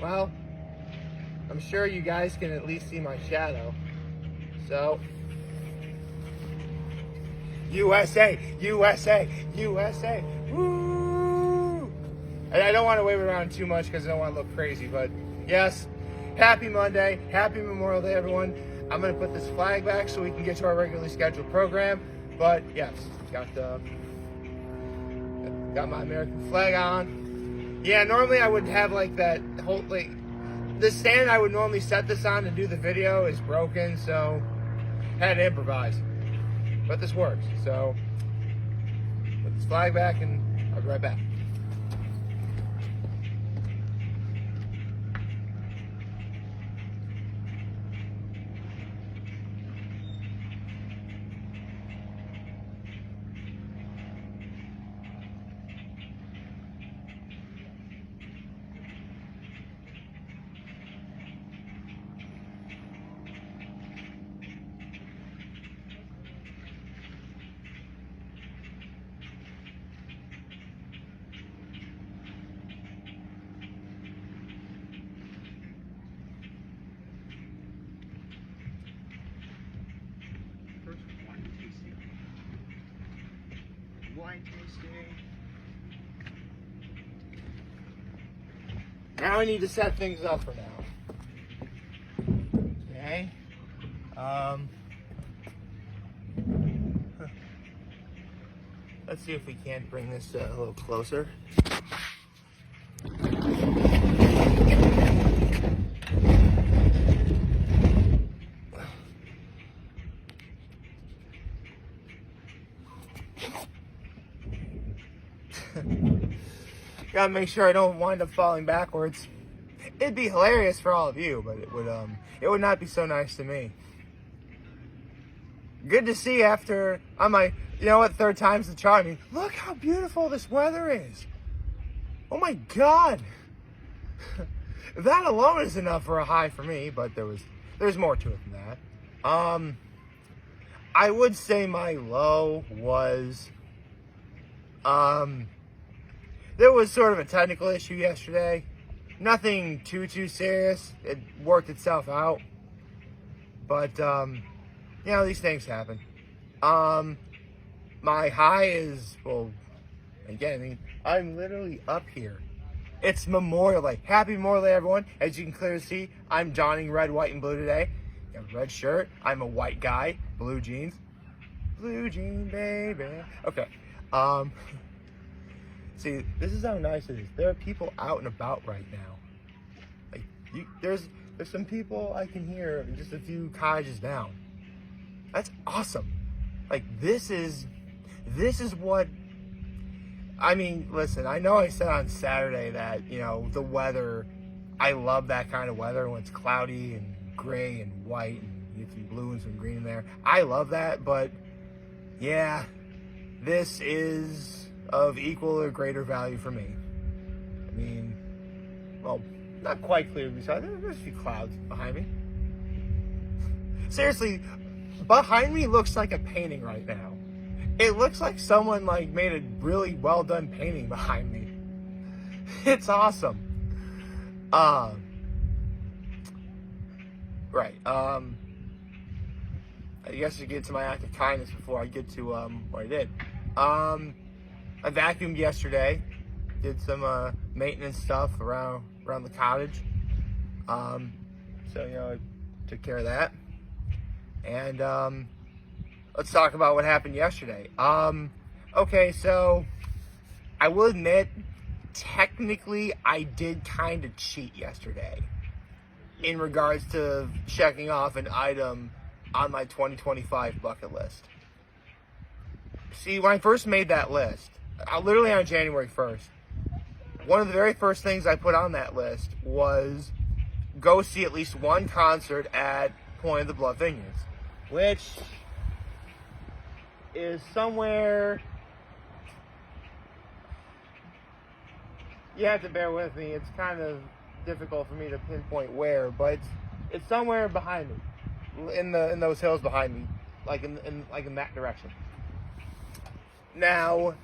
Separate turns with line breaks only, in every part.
well, I'm sure you guys can at least see my shadow. So, USA, USA, USA, woo! And I don't want to wave it around too much because I don't want to look crazy, but yes, happy Monday, happy Memorial Day, everyone. I'm going to put this flag back so we can get to our regularly scheduled program, but yes, got my American flag on. Yeah, normally I would have like that whole, like, the stand I would normally set this on to do the video is broken, so had to improvise. But this works, so put this flag back and I'll be right back. Wine tasting. Now I need to set things up for now. Okay. Let's see if we can't bring this a little closer. Gotta make sure I don't wind up falling backwards. It'd be hilarious for all of you, but it would not be so nice to me. Good to see after on my, you know what, third time's the charm. I mean, look how beautiful this weather is. Oh my God. That alone is enough for a high for me, but there's more to it than that. I would say my low was, there was sort of a technical issue yesterday. Nothing too serious. It worked itself out. But, you know, these things happen. My high is, well, again, I mean, I'm literally up here. It's Memorial Day. Happy Memorial Day, everyone. As you can clearly see, I'm donning red, white, and blue today. Got a red shirt. I'm a white guy. Blue jeans. Blue jean, baby. Okay. See, this is how nice it is. There are people out and about right now. Like, there's some people I can hear just a few cottages down. That's awesome. Like, this is what, I mean, listen, I know I said on Saturday that, you know, the weather, I love that kind of weather when it's cloudy and gray and white and you get some blue and some green in there. I love that, but yeah, this is of equal or greater value for me. I mean, well, not quite clearly, so there's a few clouds behind me. Seriously, behind me looks like a painting right now. It looks like someone like made a really well done painting behind me. It's awesome. Right. I guess to get to my act of kindness before I get to what I did. I vacuumed yesterday. Did some maintenance stuff around the cottage. So, you know, I took care of that. And let's talk about what happened yesterday. Okay, so I will admit, technically, I did kind of cheat yesterday in regards to checking off an item on my 2025 bucket list. See, when I first made that list, literally on January 1st, one of the very first things I put on that list was go see at least one concert at Point of the Bluff Vineyards, which is somewhere, you have to bear with me, it's kind of difficult for me to pinpoint where, but it's somewhere behind me, in those hills behind me, like in that direction. Now,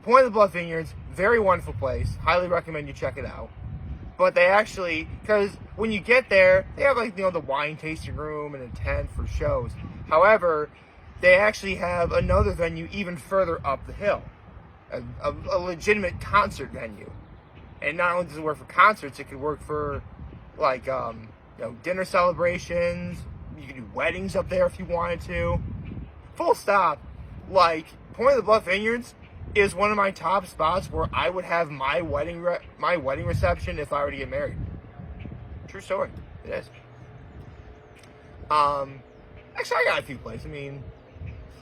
Point of the Bluff Vineyards, very wonderful place. Highly recommend you check it out. But they actually, because when you get there, they have like, the wine tasting room and a tent for shows. However, they actually have another venue even further up the hill, a legitimate concert venue. And not only does it work for concerts, it could work for like dinner celebrations. You can do weddings up there if you wanted to. Full stop. Like, Point of the Bluff Vineyards is one of my top spots where I would have my wedding reception if I were to get married. True story. It is. Actually, I got a few places. I mean,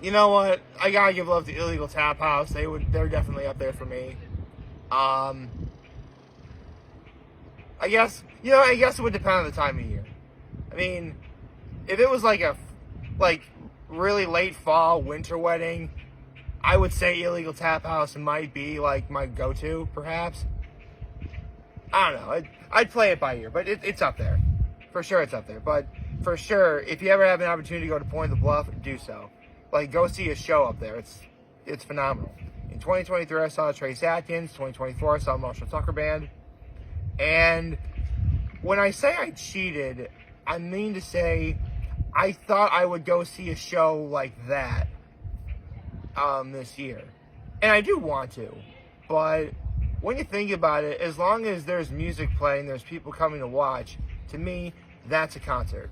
you know what? I gotta give love to Illegal Tap House. They're definitely up there for me. I guess it would depend on the time of year. I mean, if it was like really late fall, winter wedding, I would say Illegal Tap House might be like my go-to, perhaps. I don't know. I'd play it by ear, but it's up there. For sure it's up there. But for sure, if you ever have an opportunity to go to Point of the Bluff, do so. Like, go see a show up there. It's phenomenal. In 2023, I saw Trace Atkins. 2024, I saw Marshall Tucker Band. And when I say I cheated, I mean to say I thought I would go see a show like that this year. And I do want to. But when you think about it, as long as there's music playing, there's people coming to watch, to me, that's a concert.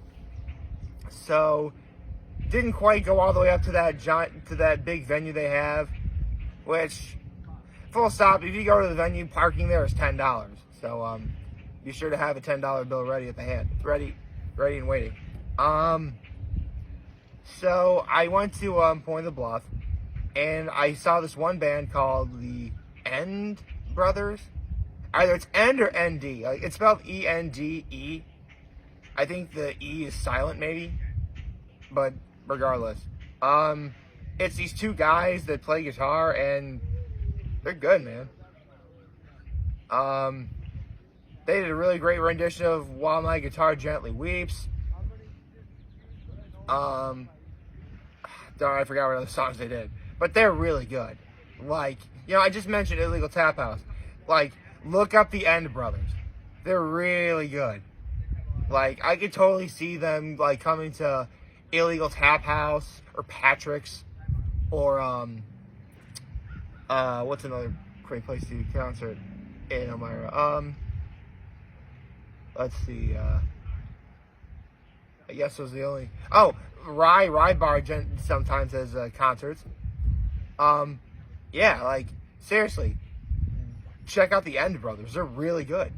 So, didn't quite go all the way up to that big venue they have, which, full stop, if you go to the venue, parking there is $10. So, be sure to have a $10 bill ready at the hand. Ready and waiting. So, I went to Point of the Bluff, and I saw this one band called the End Brothers. Either it's End or ND. It's spelled ENDE. I think the E is silent, maybe. But regardless. It's these two guys that play guitar, and they're good, man. They did a really great rendition of While My Guitar Gently Weeps. Darn, I forgot what other songs they did. But they're really good. Like, I just mentioned Illegal Tap House. Like, look up the End Brothers. They're really good. Like, I could totally see them, like, coming to Illegal Tap House or Patrick's or, what's another great place to do a concert in Elmira? Let's see, I guess those are the only, Rye Bar sometimes has concerts. Yeah, like, seriously, check out the End Brothers. They're really good.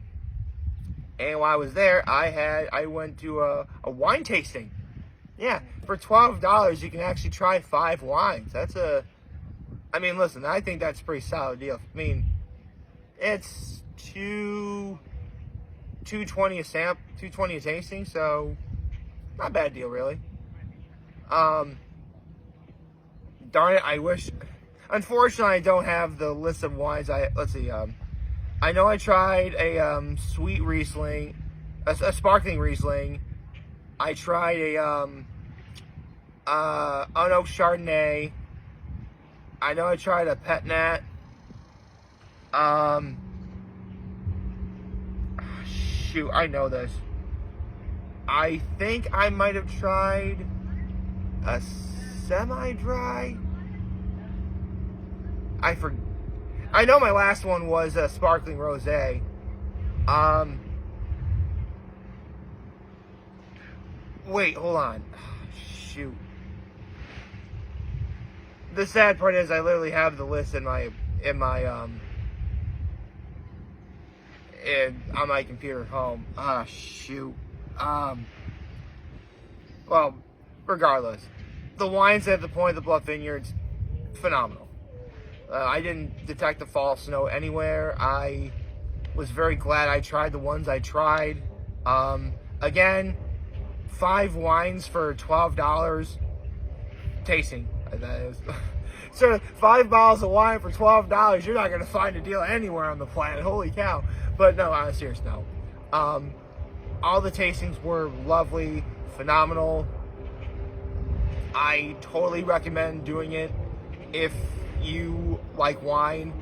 And while I was there, I went to a wine tasting. Yeah, for $12, you can actually try 5 wines. Listen, I think that's a pretty solid deal. I mean, it's $2.20 $2.20 a tasting, so not a bad deal, really. Darn it, I wish. Unfortunately, I don't have the list of wines. Let's see. I know I tried a sweet Riesling, a sparkling Riesling. I tried a unoaked Chardonnay. I know I tried a Pet Nat. Shoot, I know this. I think I might have tried a semi-dry. I know my last one was a sparkling rosé. Wait, hold on. Shoot. The sad part is I literally have the list on my computer at home. Shoot. Well, regardless, the wines at the Point of the Bluff Vineyards, phenomenal. I didn't detect a false note anywhere. I was very glad I tried the ones I tried. Again, 5 wines for $12 tasting. That is. So 5 bottles of wine for $12, you're not going to find a deal anywhere on the planet. Holy cow. But no, on a serious note. All the tastings were lovely, phenomenal. I totally recommend doing it if you like wine.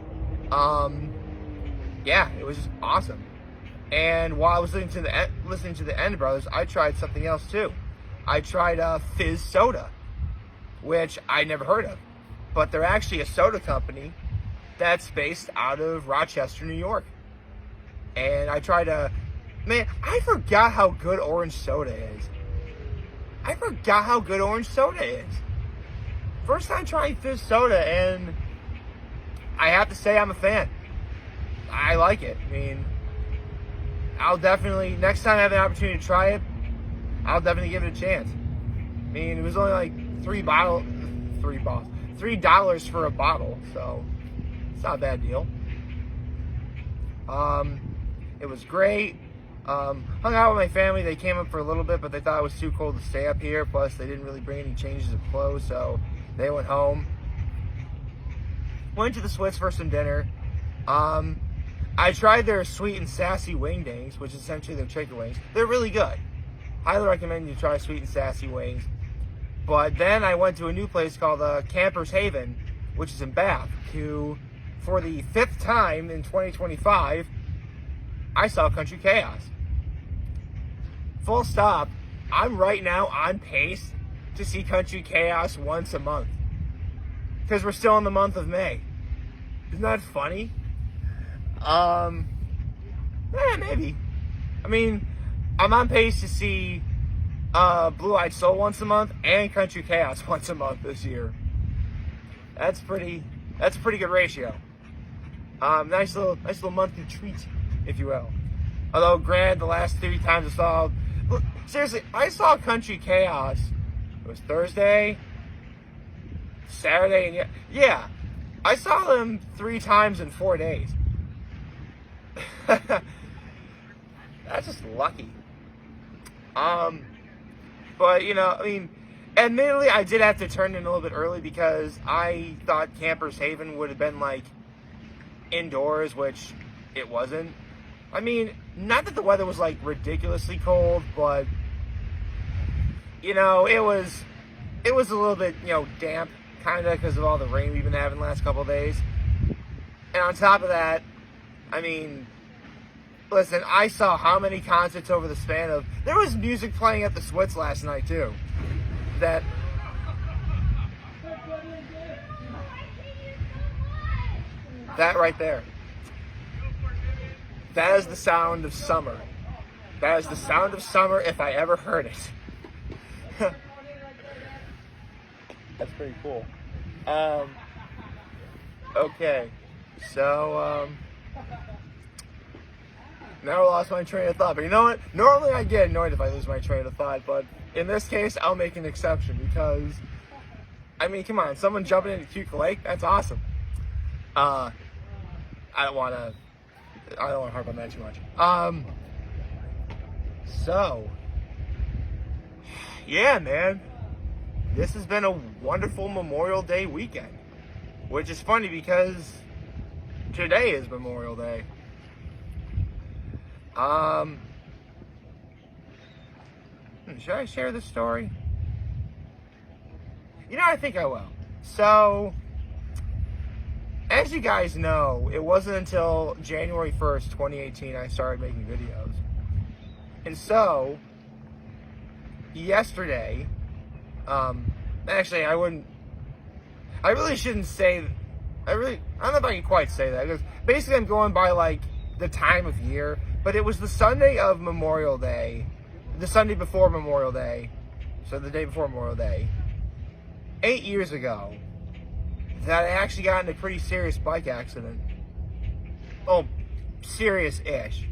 Yeah, it was just awesome. And while I was listening to the End Brothers, I tried something else too. I tried fizz soda, which I never heard of, but they're actually a soda company that's based out of Rochester, New York. And I tried man, I forgot how good orange soda is. I forgot how good orange soda is. First time trying fizz soda, and I have to say I'm a fan. I like it. I mean, I'll definitely, next time I have an opportunity to try it, I'll definitely give it a chance. I mean, it was only like $3 for a bottle, so it's not a bad deal. It was great. Hung out with my family. They came up for a little bit, but they thought it was too cold to stay up here. Plus, they didn't really bring any changes of clothes, so they went home. Went to the Swiss for some dinner. I tried their sweet and sassy wingdings, which is essentially their chicken wings. They're really good. Highly recommend you try sweet and sassy wings. But then I went to a new place called Camper's Haven, which is in Bath, for the 5th time in 2025, I saw Country Chaos. Full stop. I'm right now on pace to see Country Chaos once a month. Because we're still in the month of May. Isn't that funny? Maybe. I mean, I'm on pace to see Blue Eyed Soul once a month and Country Chaos once a month this year. That's a pretty good ratio. Nice little monthly treat, if you will. Although, granted, the last 3 times seriously, I saw Country Chaos. It was Thursday, Saturday, and yeah, I saw them 3 times in 4 days. That's just lucky. But I mean, admittedly, I did have to turn in a little bit early because I thought Camper's Haven would have been like indoors, which it wasn't. I mean, not that the weather was like ridiculously cold, but it was a little bit damp, kind of, because of all the rain we've been having the last couple of days. And on top of that, I mean, listen, I saw how many concerts over the span of... There was music playing at the Switz last night, too. That right there. That is the sound of summer. That is the sound of summer if I ever heard it. That's pretty cool. Okay. So, now I lost my train of thought. But you know what? Normally I get annoyed if I lose my train of thought, but in this case, I'll make an exception because, I mean, come on, someone jumping into Cuca Lake, that's awesome. I don't want to harp on that too much. So, yeah, man, this has been a wonderful Memorial Day weekend, which is funny because today is Memorial Day. Should I share this story? I think I will. So, as you guys know, it wasn't until January 1st, 2018, I started making videos. And so, yesterday, actually, I really shouldn't say, I don't know if I can quite say that, because basically I'm going by, like, the time of year, but it was the Sunday of Memorial Day, the Sunday before Memorial Day, so the day before Memorial Day, 8 years ago, that I actually got in a pretty serious bike accident. Oh, serious-ish.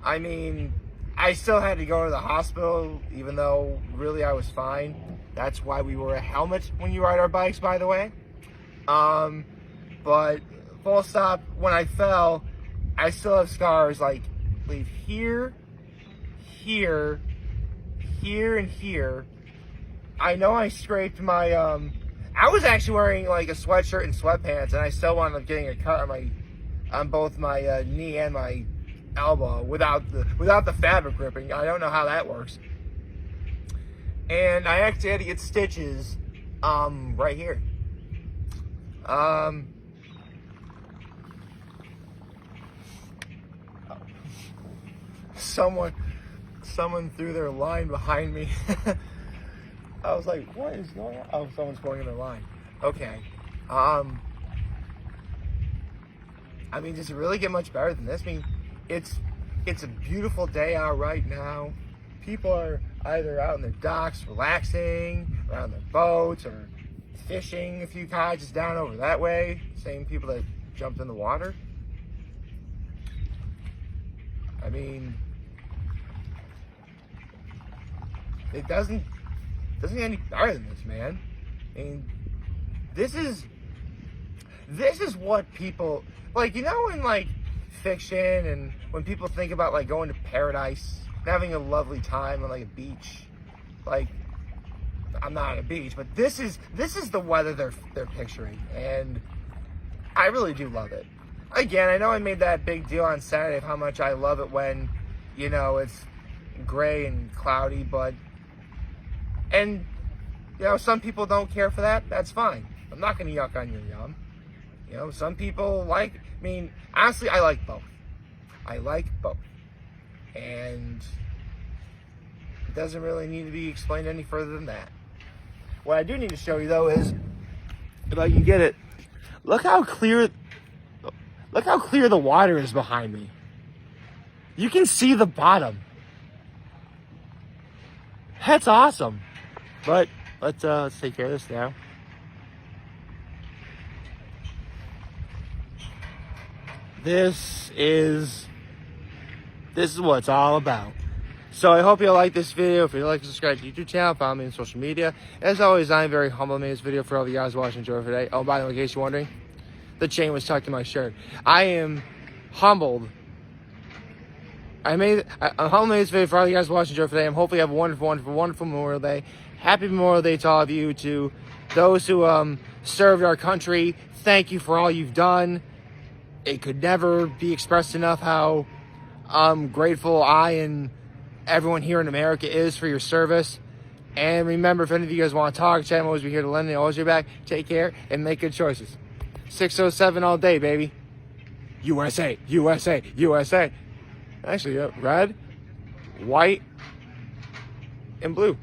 I mean, I still had to go to the hospital, even though really I was fine. That's why we wear a helmet when you ride our bikes, by the way. But full stop, when I fell, I still have scars, like, I believe here, here, and here. I know I scraped my, I was actually wearing, like, a sweatshirt and sweatpants, and I still wound up getting a cut on both my knee and my elbow without the fabric ripping. I don't know how that works. And I actually had to get stitches, right here. someone threw their line behind me. I was like, what is going on? Oh, someone's going in their line. Okay. I mean, does it really get much better than this? I mean, it's a beautiful day out right now. People are either out on their docks relaxing, or on their boats, or fishing a few cottages down over that way. Same people that jumped in the water. I mean, it doesn't get any better than this, man. I mean, this is what people like. You know, in like fiction, and when people think about like going to paradise, and having a lovely time on like a beach. Like, I'm not on a beach, but this is the weather they're picturing, and I really do love it. Again, I know I made that big deal on Saturday of how much I love it when, you know, it's gray and cloudy, and, you know, some people don't care for that. That's fine. I'm not going to yuck on your yum. You know, some people like, I mean, honestly, I like both. I like both. And it doesn't really need to be explained any further than that. What I do need to show you, though, is, if I can get it, look how clear the water is behind me. You can see the bottom. That's awesome. But let's take care of this now. This is what it's all about. So I hope you like this video. If you'd like to subscribe to the YouTube channel, follow me on social media. As always, I'm very humble. I made this video for all of you guys watching. Enjoy it today. Oh, by the way, in case you're wondering, the chain was tucked in my shirt. I am humbled. I'm humbled made this video for all you guys watching. Enjoy it today. I'm hopefully have a wonderful, wonderful, wonderful Memorial Day. Happy Memorial Day to all of you. To those who served our country, thank you for all you've done. It could never be expressed enough how grateful I and everyone here in America is for your service. And remember, if any of you guys want to talk, chat, I'm always be here to lend and always your back. Take care and make good choices. 607 all day, baby. USA, USA, USA. Actually, red, white, and blue.